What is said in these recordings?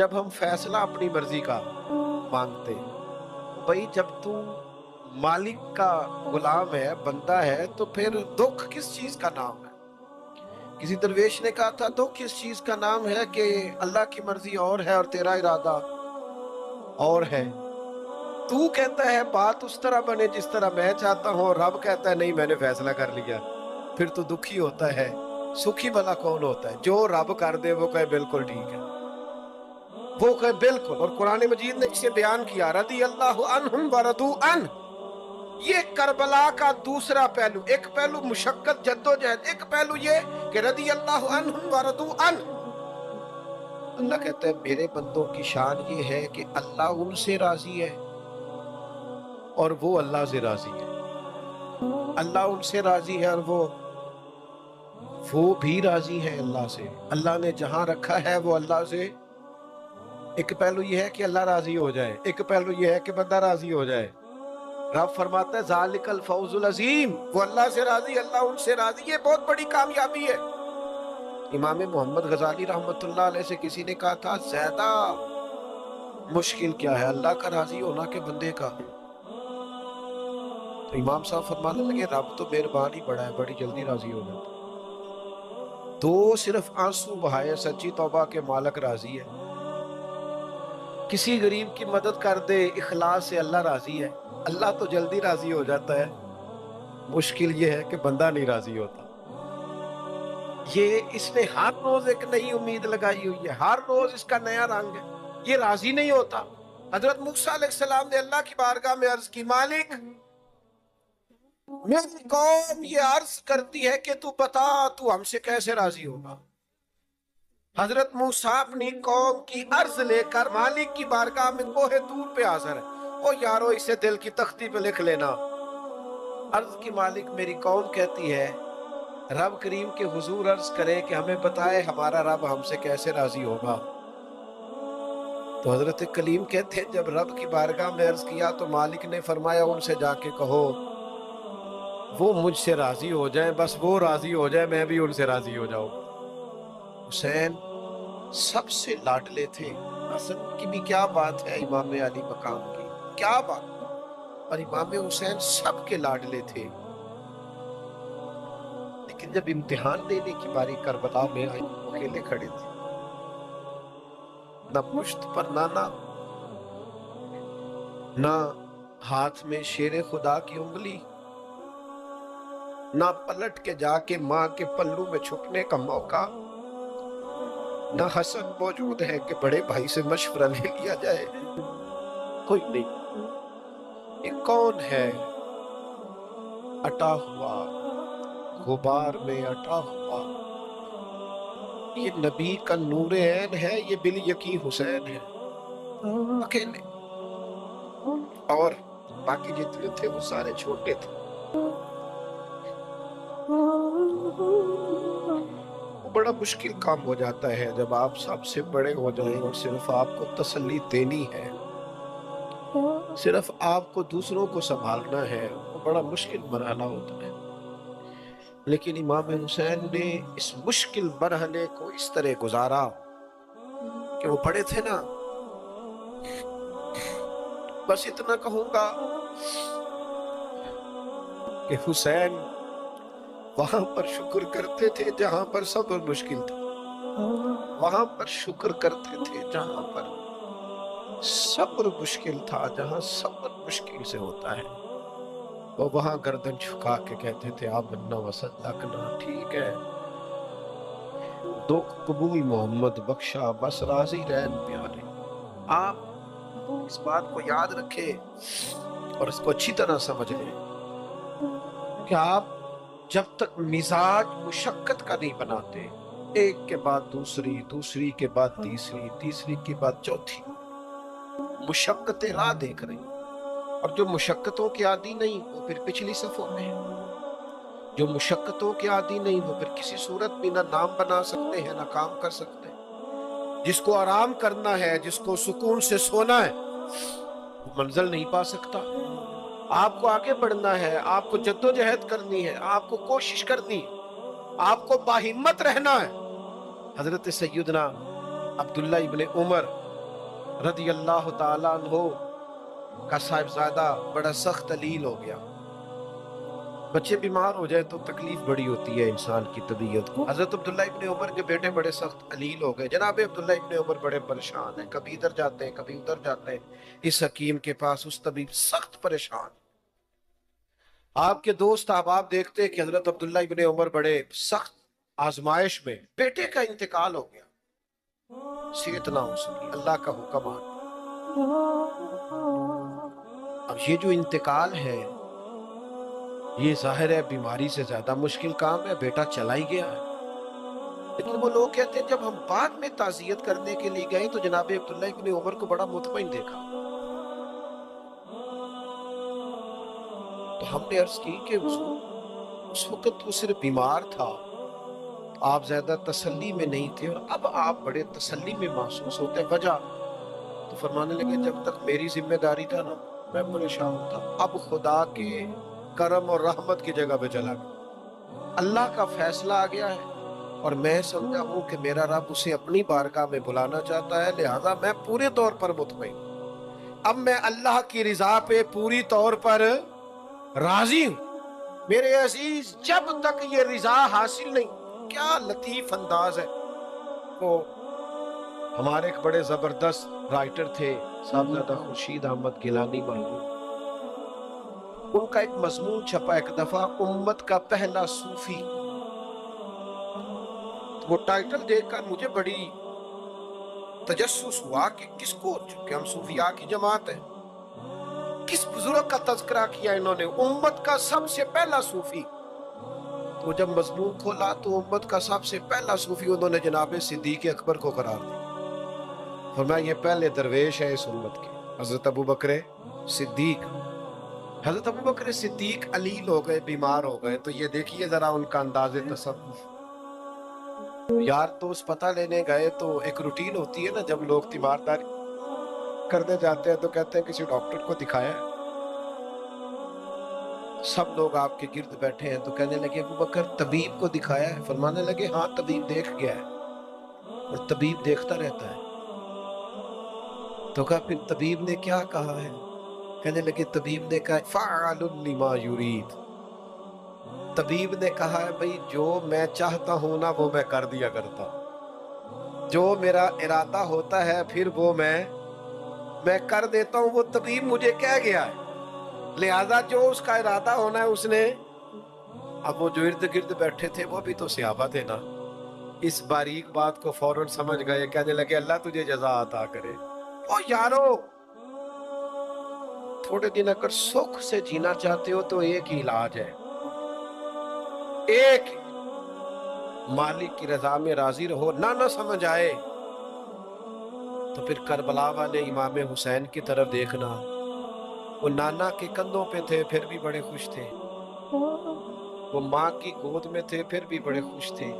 جب ہم فیصلہ اپنی مرضی کا مانگتے، بھائی جب تو مالک کا غلام ہے، بندہ ہے، تو پھر دکھ کس چیز کا نام ہے؟ کسی درویش نے کہا تھا دکھ کس چیز کا نام ہے کہ اللہ کی مرضی اور ہے اور تیرا ارادہ اور ہے۔ تو کہتا ہے بات اس طرح بنے جس طرح میں چاہتا ہوں، اور رب کہتا ہے نہیں میں نے فیصلہ کر لیا، پھر تو دکھی ہوتا ہے۔ سکھی بھلا کون ہوتا ہے؟ جو رب کر دے وہ کہے بالکل ٹھیک ہے، وہ کہے بالکل۔ اور قرآن مجید نے اسے بیان کیا، رضی اللہ عنہم ورضوا عنہ۔ یہ کربلا کا دوسرا پہلو، ایک پہلو مشقت جدوجہد، ایک پہلو یہ کہ رضی اللہ عنہم ورضوا عنہ۔ اللہ کہتا ہے میرے بندوں کی شان یہ ہے کہ اللہ ان سے راضی ہے اور وہ اللہ سے راضی ہے۔ اللہ ان سے راضی ہے اور وہ بھی راضی ہے اللہ سے۔ اللہ نے جہاں رکھا ہے وہ اللہ سے، ایک پہلو یہ ہے کہ اللہ راضی ہو جائے، ایک پہلو یہ ہے کہ بندہ راضی ہو جائے۔ رب فرماتا ہے ذالک الفوز العظیم، وہ اللہ سے راضی، اللہ ان سے راضی، یہ بہت بڑی کامیابی ہے۔ امام محمد غزالی رحمت اللہ علیہ سے کسی نے کہا تھا زیادہ مشکل کیا ہے، اللہ کا راضی ہونا کہ بندے کا؟ تو امام صاحب فرمانے لگے رب تو مہربان ہی بڑا ہے، بڑی جلدی راضی ہو جاتا ہے۔ تو صرف آنسو بہائے سچی توبہ کے مالک راضی ہے۔ کسی غریب کی مدد کر دے اخلاص سے، اللہ راضی ہے۔ اللہ تو جلدی راضی ہو جاتا ہے، مشکل یہ ہے کہ بندہ نہیں راضی ہوتا۔ یہ اس نے ہر روز ایک نئی امید لگائی ہوئی ہے، ہر روز اس کا نیا رنگ ہے، یہ راضی نہیں ہوتا۔ حضرت موسیٰ علیہ السلام نے اللہ کی بارگاہ میں عرض کی مالک میری قوم یہ عرض کرتی ہے کہ تو بتا تو ہم سے کیسے راضی ہوگا۔ حضرت موسیٰ اپنی قوم کی عرض لے کر مالک کی بارگاہ میں کوہ طور پہ حاضر ہے۔ او یارو اسے دل کی تختی پہ لکھ لینا۔ عرض کی مالک میری قوم کہتی ہے رب کریم کے حضور عرض کرے کہ ہمیں بتائے ہمارا رب ہم سے کیسے راضی ہوگا۔ تو حضرت کلیم کہتے ہیں جب رب کی بارگاہ میں عرض کیا تو مالک نے فرمایا ان سے جا کے کہو وہ مجھ سے راضی ہو جائیں، بس وہ راضی ہو جائے میں بھی ان سے راضی ہو جاؤں۔ حسین سب سے لاڈلے تھے، حسن کی بھی کیا بات ہے، امام علی مقام کی کیا بات، اور امام حسین سب کے لاڈلے تھے۔ لیکن جب امتحان دینے کی باری کربلا میں آئی وہ اکیلے کھڑے تھے، نہ پشت پر نانا، نہ ہاتھ میں شیر خدا کی انگلی، نہ پلٹ کے جا کے ماں کے پلو میں چھپنے کا موقع، نہ حسن موجود ہے کہ بڑے بھائی سے مشورہ لے لیا جائے، کوئی نہیں۔ یہ کون ہے اٹا ہوا غبار میں اٹا ہوا؟ یہ نبی کا نور عین ہے، یہ بال یقین حسین ہے اکیلے، اور باقی جتنے تھے وہ سارے چھوٹے تھے۔ بڑا مشکل کام ہو جاتا ہے جب آپ سب سے بڑے ہو جائیں اور صرف آپ کو تسلی دینی ہے، صرف آپ کو دوسروں کو سنبھالنا ہے، وہ بڑا مشکل مرحلہ ہوتا ہے۔ لیکن امام حسین نے اس مشکل مرحلے کو اس طرح گزارا کہ وہ پڑے تھے نا، بس اتنا کہوں گا کہ حسین وہاں پر شکر کرتے تھے جہاں پر صبر مشکل تھا، وہاں پر شکر کرتے تھے جہاں پر صبر مشکل تھا، جہاں صبر مشکل سے ہوتا ہے وہ وہاں گردن جھکا کے کہتے تھے آمنا وصدقنا، ٹھیک ہے دکھ قبول محمد بخشا، بس راضی رہن پیارے۔ آپ اس بات کو یاد رکھیں اور اس کو اچھی طرح سمجھ لیں کہ آپ جب تک مزاج مشقت کا نہیں بناتے، ایک کے بعد دوسری، دوسری کے بعد تیسری، تیسری کے بعد چوتھی، مشقتیں راہ دیکھ رہی، اور جو مشقتوں کے عادی نہیں وہ پھر پچھلی صفوں میں ہے، جو مشقتوں کے عادی نہیں وہ پھر کسی صورت بھی نہ نام بنا سکتے ہیں نہ کام کر سکتے ہیں۔ جس کو آرام کرنا ہے، جس کو سکون سے سونا ہے، وہ منزل نہیں پا سکتا۔ آپ کو آگے بڑھنا ہے، آپ کو جدوجہد کرنی ہے، آپ کو کوشش کرنی ہے، آپ کو باہمت رہنا ہے۔ حضرت سیدنا عبداللہ ابن عمر رضی اللہ تعالیٰ عنہ کا صاحبزادہ بڑا سخت علیل ہو گیا. بچے بیمار ہو جائے تو تکلیف بڑی ہوتی ہے انسان کی طبیعت کو. حضرت عبداللہ ابن عمر کے بیٹے بڑے سخت علیل ہو گئے. جناب عبداللہ ابن عمر بڑے پریشان ہیں، کبھی ادھر جاتے ہیں کبھی ادھر جاتے ہیں اس حکیم کے پاس، اس طبیب، سخت پریشان. آپ کے دوست احباب دیکھتے کہ حضرت عبداللہ ابن عمر بڑے سخت آزمائش میں، بیٹے کا انتقال ہو گیا، صحت نہ ہو سکی، اللہ کا حکم آ گیا. اب یہ جو انتقال ہے یہ ظاہر ہے بیماری سے زیادہ مشکل کام ہے، بیٹا چلا ہی گیا ہے. لیکن وہ لوگ کہتے ہیں جب ہم بعد میں تعزیت کرنے کے لیے گئے تو جناب عبداللہ ابن عمر کو بڑا مطمئن دیکھا. تو ہم نے عرض کی کہ حضور اس وقت وہ صرف بیمار تھا، آپ زیادہ تسلی میں نہیں تھے، اور اب آپ بڑے تسلی میں محسوس ہوتے. وجہ؟ تو فرمانے لگے جب تک میری ذمہ داری تھا نا میں پریشان تھا، اب خدا کے کرم اور رحمت کی جگہ پہ چلا گیا، اللہ کا فیصلہ آ گیا ہے اور میں سمجھا ہوں کہ میرا رب اسے اپنی بارگاہ میں بلانا چاہتا ہے، لہذا میں پورے طور پر مطمئن. اب میں اللہ کی رضا پہ پوری طور پر راضی ہوں. میرے عزیز جب تک یہ رضا حاصل نہیں، کیا لطیف انداز ہے. وہ ہمارے ایک بڑے زبردست رائٹر تھے صاحبزادہ خورشید احمد گیلانی مرحوم، ان کا ایک مضمون چھپا ایک دفعہ، امت کا پہلا صوفی. وہ ٹائٹل دیکھ کر مجھے بڑی تجسس ہوا کہ کس کو، چونکہ ہم صوفیاء کی جماعت ہیں، کس بزرگ کا تذکرہ کیا انہوں نے، امت کا سب سے پہلا صوفی. تو جب مضمون کھولا تو امت کا سب سے پہلا صوفی انہوں نے جناب صدیق اکبر کو قرار دیا. فرمایا یہ پہلے درویش ہے اس امت کے، حضرت ابو بکر صدیق. حضرت ابو بکر صدیق علیل ہو گئے، بیمار ہو گئے، تو یہ دیکھیے ذرا ان کا انداز تصوف. یار دوست پتہ لینے گئے تو ایک روٹین ہوتی ہے نا، جب لوگ تیمارداری کرنے جاتے ہیں تو کہتے ہیں کسی ڈاکٹر کو دکھایا ہے. سب لوگ آپ کے گرد بیٹھے ہیں تو کہنے لگے ابو بکر طبیب کو دکھایا ہے؟ فرمانے لگے ہاں طبیب دیکھ گیا ہے، اور طبیب دیکھتا رہتا ہے. تو کہا پھر طبیب نے کیا کہا ہے؟ کہنے لگے طبیب نے کہا فعال لما یرید. طبیب نے کہا ہے بھئی جو میں چاہتا ہوں نا وہ میں کر دیا کرتا ہوں، جو میرا ارادہ ہوتا ہے پھر وہ میں کر دیتا ہوں. وہ طبیب مجھے کہہ گیا ہے، لہذا جو اس کا ارادہ ہونا ہے اس نے. اب وہ جو ارد گرد بیٹھے تھے وہ بھی تو صحابہ تھے نا، اس باریک بات کو فوراً سمجھ گئے، کہنے لگے اللہ تجھے جزا عطا کرے. او یارو تھوڑے دن اگر سکھ سے جینا چاہتے ہو تو ایک ہی علاج ہے، ایک مالک کی رضا میں راضی رہو. نہ سمجھ آئے تو پھر کربلا والے امام حسین کی طرف دیکھنا، وہ نانا کے کندھوں پہ تھے پھر بھی بڑے خوش تھے، وہ ماں کی گود میں تھے پھر بھی بڑے خوش تھے،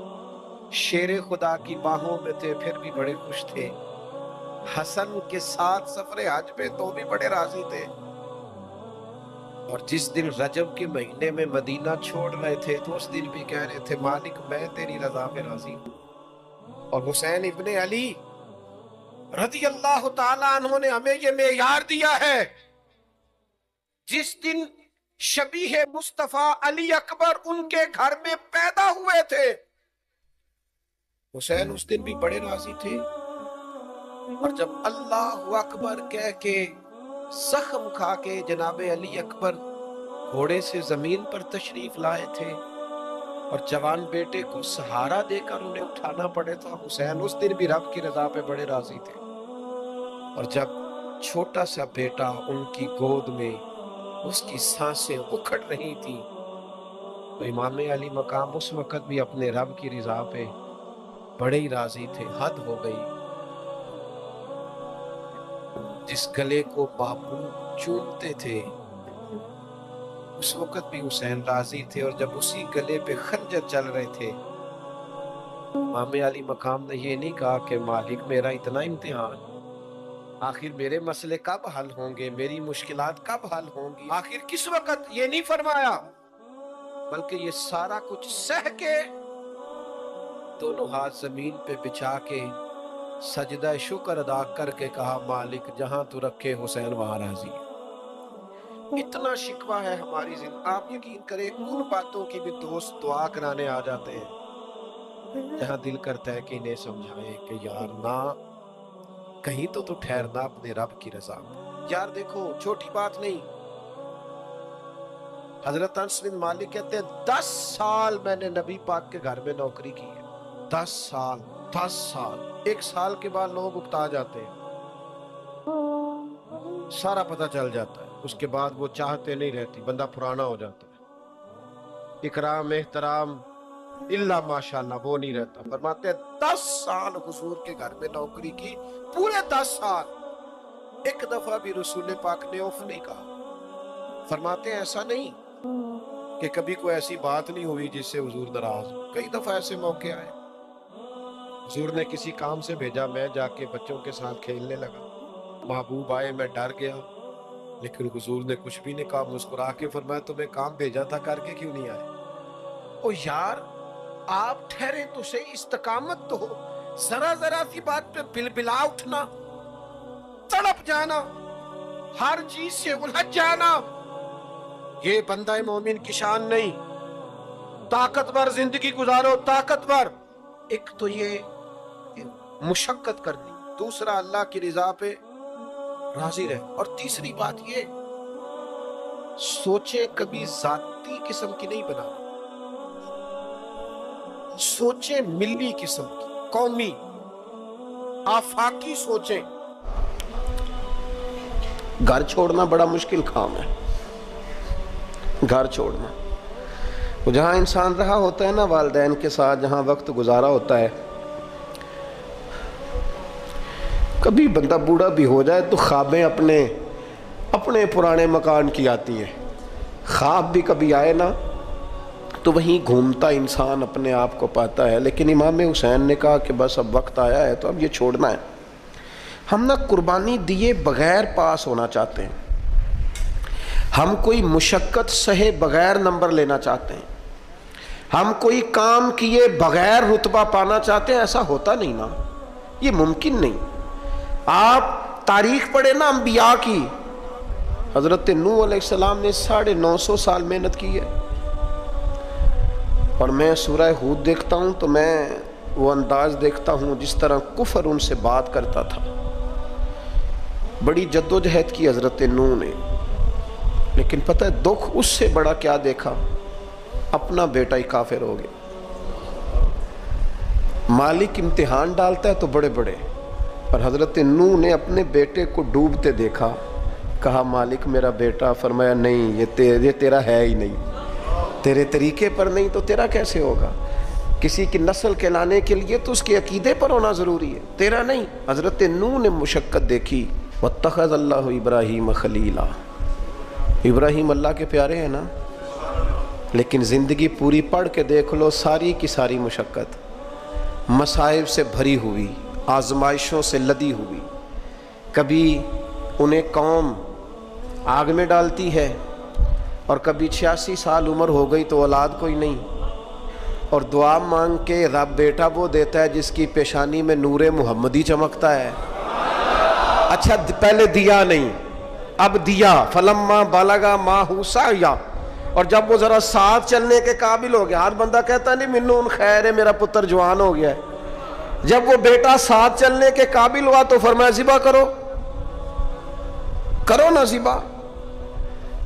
شیر خدا کی باہوں میں تھے پھر بھی بڑے خوش تھے، حسن کے ساتھ سفر حج پہ تو بھی بڑے راضی تھے. اور جس دن رجب کے مہینے میں مدینہ چھوڑ رہے تھے تو اس دن بھی کہہ رہے تھے مالک میں تیری رضا میں راضی ہوں. اور حسین ابن علی رضی اللہ تعالیٰ عنہ نے ہمیں یہ معیار دیا ہے، جس دن شبیہ مصطفیٰ علی اکبر ان کے گھر میں پیدا ہوئے تھے حسین اس دن بھی بڑے راضی تھے. اور جب اللہ اکبر کہہ کے زخم کھا کے جناب علی اکبر گھوڑے سے زمین پر تشریف لائے تھے اور جوان بیٹے کو سہارا دے کر انہیں اٹھانا پڑے تھا، حسین اس دن بھی رب کی رضا پہ بڑے راضی تھے. اور جب چھوٹا سا بیٹا ان کی گود میں اس کی سانسیں اکھڑ رہی تھی تو امام علی مقام اس وقت بھی اپنے رب کی رضا پہ بڑے ہی راضی تھے. حد ہو گئی، جس گلے کو محبوب چومتے تھے اس وقت بھی حسین راضی تھے، اور جب اسی گلے پہ خنجر چل رہے تھے امام علی مقام نے یہ نہیں کہا کہ مالک میرا اتنا امتحان، آخر میرے مسئلے کب حل ہوں گے، میری مشکلات کب حل ہوں گی، آخر کس وقت، یہ نہیں فرمایا، بلکہ یہ سارا کچھ سہ کے دونوں ہاتھ زمین پہ بچھا کے سجدہ شکر ادا کر کے کہا مالک جہاں تو رکھے حسین وہاں راضی ہے۔ اتنا شکوہ ہے ہماری زندگی، آپ یقین کریں ان باتوں کی بھی دوست دعا کرانے آ جاتے ہیں جہاں دل کرتا ہے کہ انہیں سمجھائیں کہ یار نہ کہیں تو ٹھہرنا اپنے رب کی رضا میں۔ یار دیکھو چھوٹی بات نہیں، حضرت انس بن مالک کہتے ہیں 10 سال میں نے نبی پاک کے گھر میں نوکری کی ہے، 10 سال، 10 سال، 1 سال کے بعد لوگ اکتا جاتے ہیں، سارا پتہ چل جاتا ہے، اس کے بعد وہ چاہتے نہیں رہتی، بندہ پرانا ہو جاتا ہے، اکرام احترام اللہ ماشاءاللہ وہ نہیں رہتا۔ فرماتے ہیں 10 سال حضور کے گھر میں نوکری کی، پورے 10 سال ایک دفعہ بھی رسول پاک نے اوف نہیں کہا۔ فرماتے ہیں ایسا نہیں کہ کبھی کوئی ایسی بات نہیں ہوئی جس سے حضور ناراض ہو، کئی دفعہ ایسے موقع آئے حضور نے کسی کام سے بھیجا، میں جا کے بچوں کے ساتھ کھیلنے لگا، محبوب آئے میں ڈر گیا، لیکن حضور نے کچھ بھی نہیں کہا، مسکرا کے فرمایا تمہیں کام بھیجا تھا کر کے کیوں نہیں آئے؟ او یار آپ ٹھہرے تو صحیح، استقامت تو ہو، ذرا ذرا سی بات پہ بلبلا اٹھنا، تڑپ جانا، ہر چیز سے الجھ جانا، یہ بندہ مومن کی شان نہیں۔ طاقتور زندگی گزارو، طاقتور، ایک تو یہ مشقت کرنی، دوسرا اللہ کی رضا پہ راضی رہے، اور تیسری بات یہ سوچیں کبھی ذاتی قسم کی نہیں بنانا، سوچیں ملی قسم کی، قومی آفاقی سوچیں۔ گھر چھوڑنا بڑا مشکل کام ہے، گھر چھوڑنا، جہاں انسان رہا ہوتا ہے نا والدین کے ساتھ، جہاں وقت گزارا ہوتا ہے، کبھی بندہ بوڑھا بھی ہو جائے تو خوابیں اپنے پرانے مکان کی آتی ہیں، خواب بھی کبھی آئے نا تو وہیں گھومتا انسان اپنے آپ کو پاتا ہے۔ لیکن امام حسین نے کہا کہ بس اب وقت آیا ہے تو اب یہ چھوڑنا ہے۔ ہم نہ قربانی دیے بغیر پاس ہونا چاہتے ہیں، ہم کوئی مشقت سہے بغیر نمبر لینا چاہتے ہیں، ہم کوئی کام کیے بغیر رتبہ پانا چاہتے ہیں، ایسا ہوتا نہیں نا، یہ ممکن نہیں۔ آپ تاریخ پڑھیں نا انبیاء کی، حضرت نوح علیہ السلام نے 950 سال محنت کی ہے، اور میں سورہ ہود دیکھتا ہوں تو میں وہ انداز دیکھتا ہوں جس طرح کفر ان سے بات کرتا تھا، بڑی جدوجہد کی حضرت نوح نے، لیکن پتہ ہے دکھ اس سے بڑا کیا دیکھا، اپنا بیٹا ہی کافر ہو گیا۔ مالک امتحان ڈالتا ہے تو بڑے بڑے، اور حضرت نوح نے اپنے بیٹے کو ڈوبتے دیکھا، کہا مالک میرا بیٹا، فرمایا نہیں یہ تیرا ہے ہی نہیں، تیرے طریقے پر نہیں تو تیرا کیسے ہوگا؟ کسی کی نسل کہلانے کے لیے تو اس کے عقیدے پر ہونا ضروری ہے، تیرا نہیں۔ حضرت نوح نے مشقت دیکھی، واتخذ اللہ ابراہیم خلیلا، ابراہیم اللہ کے پیارے ہیں نا، لیکن زندگی پوری پڑھ کے دیکھ لو، ساری کی ساری مشقت مصائب سے بھری ہوئی، آزمائشوں سے لدی ہوئی، کبھی انہیں قوم آگ میں ڈالتی ہے، اور کبھی 86 سال عمر ہو گئی تو اولاد کوئی نہیں، اور دعا مانگ کے رب بیٹا وہ دیتا ہے جس کی پیشانی میں نور محمدی چمکتا ہے۔ اچھا پہلے دیا نہیں، اب دیا، فلما بالغا ماہو سعیا، اور جب وہ ذرا ساتھ چلنے کے قابل ہو گیا، ہر بندہ کہتا نہیں منون خیر ہے میرا پتر جوان ہو گیا ہے، جب وہ بیٹا ساتھ چلنے کے قابل ہوا تو فرمایا ذبح کرو نا ذبح۔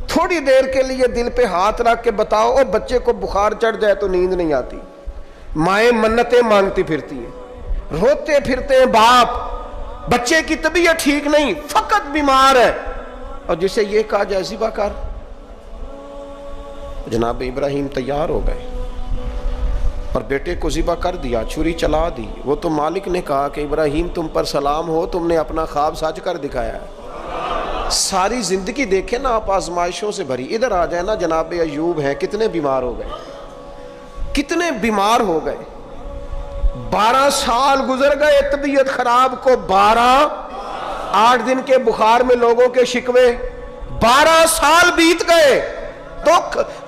تھوڑی دیر کے لیے دل پہ ہاتھ رکھ کے بتاؤ، اور بچے کو بخار چڑھ جائے تو نیند نہیں آتی، مائیں منتیں مانگتی پھرتی ہیں، روتے پھرتے ہیں باپ، بچے کی طبیعت ٹھیک نہیں، فقط بیمار ہے، اور جسے یہ کہا جائے ذبح کر، جناب ابراہیم تیار ہو گئے اور بیٹے کو ذبح کر دیا، چھری چلا دی۔ وہ تو مالک نے کہا کہ ابراہیم تم پر سلام ہو، تم نے اپنا خواب سچ کر دکھایا ہے۔ ساری زندگی دیکھیں نا آپ آزمائشوں سے بھری، ادھر آ جائے نا جناب ایوب ہیں، کتنے بیمار ہو گئے، کتنے بیمار ہو گئے، 12 سال گزر گئے طبیعت خراب کو، 8 دن کے بخار میں لوگوں کے شکوے، 12 سال بیت گئے تو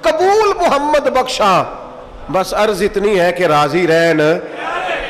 قبول محمد بخشا، بس عرض اتنی ہے کہ راضی رہن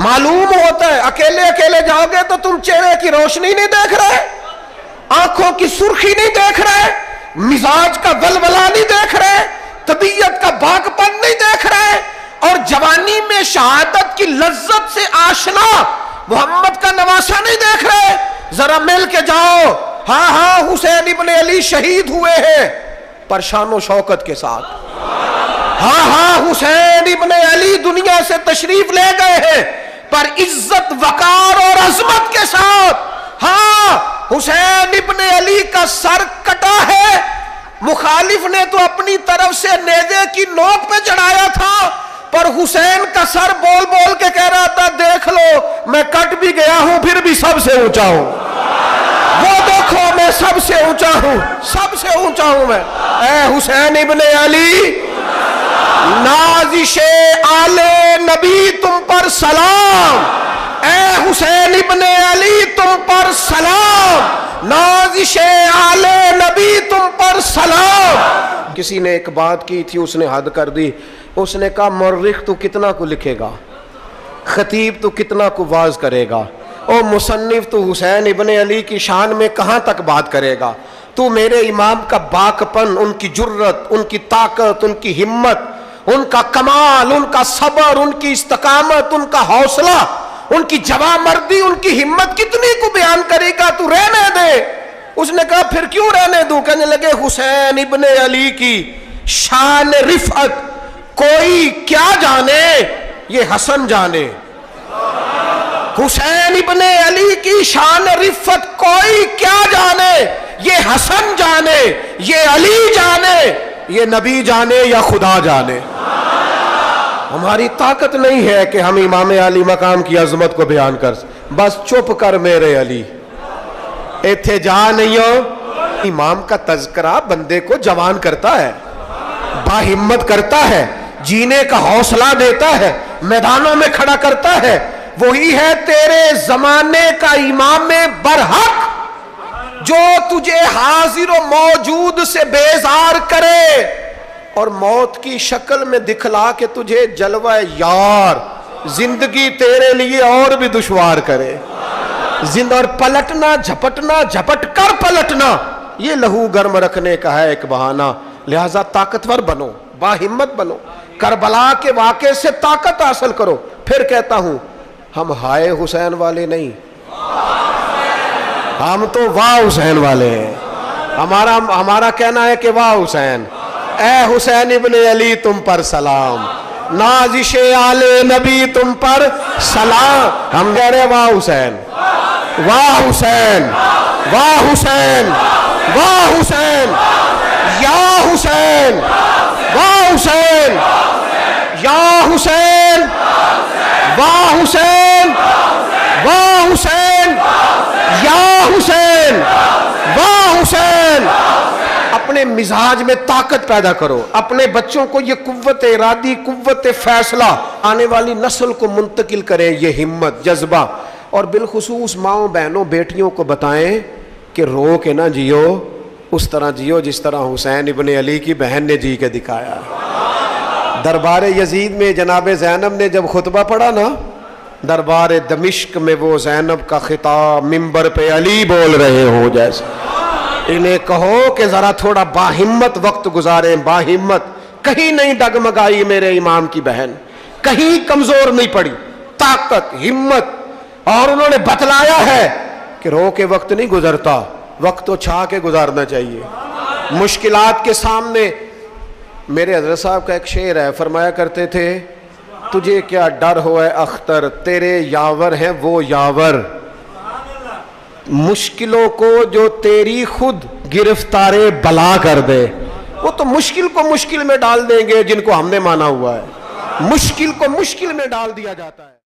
معلوم ہوتا ہے اکیلے اکیلے جاؤ گے تو تم چہرے کی روشنی نہیں دیکھ رہے, آنکھوں کی سرخی نہیں دیکھ رہے, مزاج کا ولولہ نہیں دیکھ رہے, طبیعت کا باغپن نہیں دیکھ رہے, اور جوانی میں شہادت کی لذت سے آشنا محمد کا نواسا نہیں دیکھ رہے. ذرا مل کے جاؤ. ہاں حسین ابن علی شہید ہوئے ہیں پر شان و شوکت کے ساتھ. ہاں حسین ابن علی دنیا سے تشریف لے گئے ہیں پر عزت وقار اور عظمت کے ساتھ. ہاں حسین ابن علی کا سر کٹا ہے, مخالف نے تو اپنی طرف سے نیزے کی نوک پہ چڑھایا تھا, پر حسین کا سر بول بول کے کہہ رہا تھا دیکھ لو میں کٹ بھی گیا ہوں پھر بھی سب سے اونچا ہوں, وہ دیکھو میں سب سے اونچا ہوں, سب سے اونچا ہوں میں. اے حسین ابن علی, نازش آل نبی تم پر سلام. اے حسین ابن علی تم پر سلام, نازش آل نبی تم پر سلام. کسی نے ایک بات کی تھی, اس نے حد کر دی. اس نے کہا مورخ تو کتنا کو لکھے گا, خطیب تو کتنا کو واز کرے گا, اور مصنف تو حسین ابن علی کی شان میں کہاں تک بات کرے گا. تو میرے امام کا باکپن, ان کی جرت, ان کی طاقت, ان کی ہمت, ان کا کمال, ان کا صبر, ان کی استقامت, ان کا حوصلہ, ان کی جواں مردی, ان کی ہمت کتنی کو بیان کرے گا, تو رہنے دے. اس نے کہا پھر کیوں رہنے دوں؟ کہنے لگے حسین ابن علی کی شان رفعت کوئی کیا جانے, یہ حسن جانے. حسین ابن علی کی شان رفعت کوئی کیا جانے, یہ حسن جانے, یہ علی جانے, یہ نبی جانے یا خدا جانے. ہماری طاقت نہیں ہے کہ ہم امام علی مقام کی عظمت کو بیان کر, بس چپ کر میرے علی, ایتھے جا نہیں ہو. امام کا تذکرہ بندے کو جوان کرتا ہے, باہمت کرتا ہے, جینے کا حوصلہ دیتا ہے, میدانوں میں کھڑا کرتا ہے. وہی ہے تیرے زمانے کا امام برحق جو تجھے حاضر و موجود سے بیزار کرے اور موت کی شکل میں دکھلا کے تجھے جلوہ یار زندگی تیرے لیے اور بھی دشوار کرے. اور پلٹنا, جھپٹنا, جھپٹ کر پلٹنا, یہ لہو گرم رکھنے کا ہے ایک بہانہ. لہذا طاقتور بنو, باہمت بنو, کربلا کے واقعے سے طاقت حاصل کرو. پھر کہتا ہوں ہم ہائے حسین والے نہیں, ہم تو واہ حسین والے ہیں. ہمارا کہنا ہے کہ واہ حسین. اے حسین ابن علی تم پر سلام, نازش آل نبی تم پر سلام. ہم کہہ رہے واہ حسین, واہ حسین, واہ حسین, واہ حسین, یا حسین, واہ حسین, یا حسین, واہ حسین, واہ حسین, یا حسین, واہ حسین. اپنے مزاج میں طاقت پیدا کرو, اپنے بچوں کو یہ قوت ارادی, قوت فیصلہ آنے والی نسل کو منتقل کریں, یہ ہمت, جذبہ. اور بالخصوص ماؤں, بہنوں, بیٹیوں کو بتائیں کہ رو کے نہ جیو, اس طرح جیو جس طرح حسین ابن علی کی بہن نے جی کے دکھایا. دربار یزید میں جناب زینب نے جب خطبہ پڑھا نا, دربار دمشق میں وہ زینب کا خطاب منبر پہ علی بول رہے ہو جیسے. انہیں کہو کہ ذرا تھوڑا باہمت وقت گزاریں, باہمت. کہیں نہیں ڈگمگائی میرے امام کی بہن, کہیں کمزور نہیں پڑی, طاقت, ہمت. اور انہوں نے بتلایا ہے کہ رو کے وقت نہیں گزرتا, وقت تو چھا کے گزارنا چاہیے. مشکلات کے سامنے میرے حضرت صاحب کا ایک شعر ہے, فرمایا کرتے تھے تجھے کیا ڈر ہو اے اختر, تیرے یاور ہیں وہ یاور, مشکلوں کو جو تیری خود گرفتار بلا کر دے. وہ تو مشکل کو مشکل میں ڈال دیں گے جن کو ہم نے مانا ہوا ہے, مشکل کو مشکل میں ڈال دیا جاتا ہے.